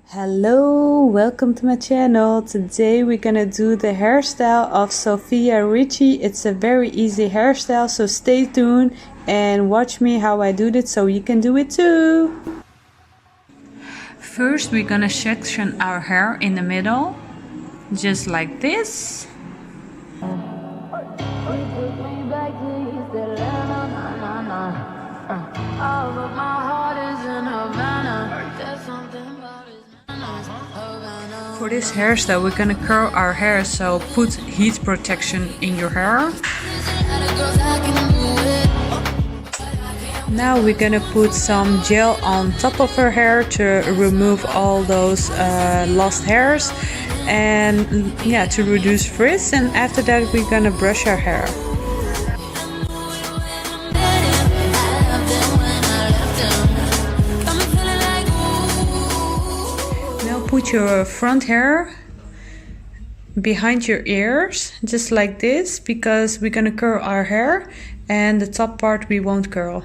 Hello, welcome to my channel. Today we're gonna do the hairstyle of Sofia Richie. It's a very easy hairstyle, so stay tuned and watch me how I do it so you can do it too. First we're gonna section our hair in the middle, just like this. For this hairstyle we're gonna curl our hair, so put heat protection in your hair. Now we're gonna put some gel on top of her hair to remove all those lost hairs and to reduce frizz, and after that we're gonna brush our hair. Put your front hair behind your ears, just like this, because we're gonna curl our hair and the top part we won't curl.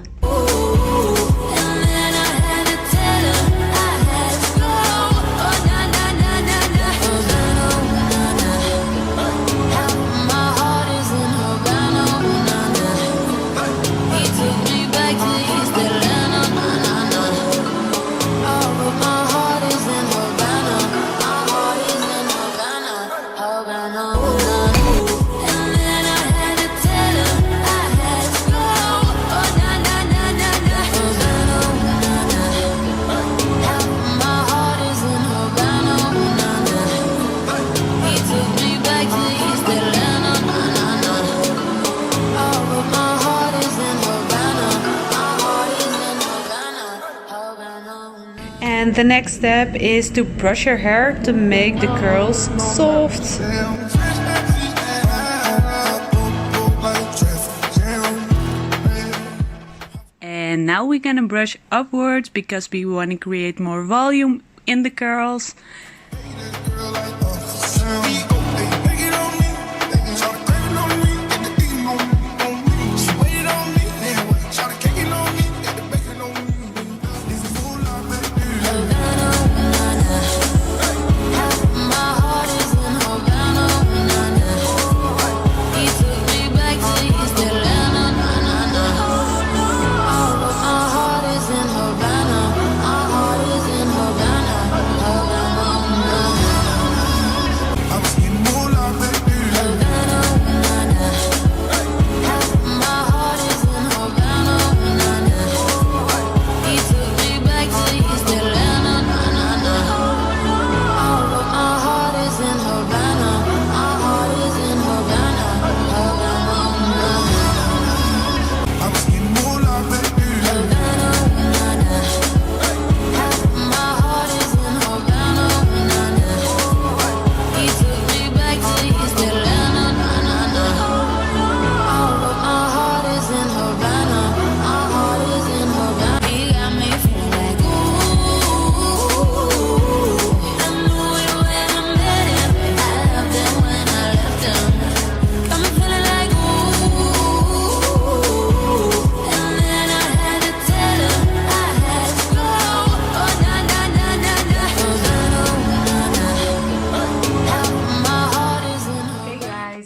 And the next step is to brush your hair to make the curls soft. And now we're gonna brush upwards because we want to create more volume in the curls.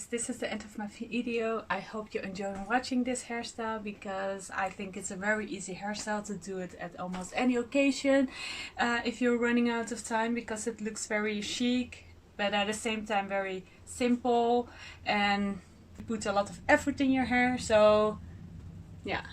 This is the end of my video. I hope you enjoy watching this hairstyle because I think it's a very easy hairstyle to do it at almost any occasion if you're running out of time, because it looks very chic but at the same time very simple and you put a lot of effort in your hair. So yeah,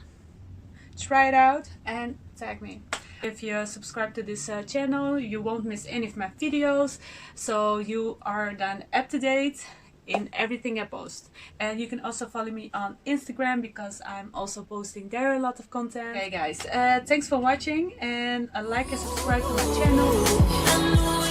try it out and tag me. If you subscribe to this channel you won't miss any of my videos, so you are then up to date in everything I post. And you can also follow me on Instagram because I'm also posting there a lot of content. Okay guys, thanks for watching and like and subscribe to my channel.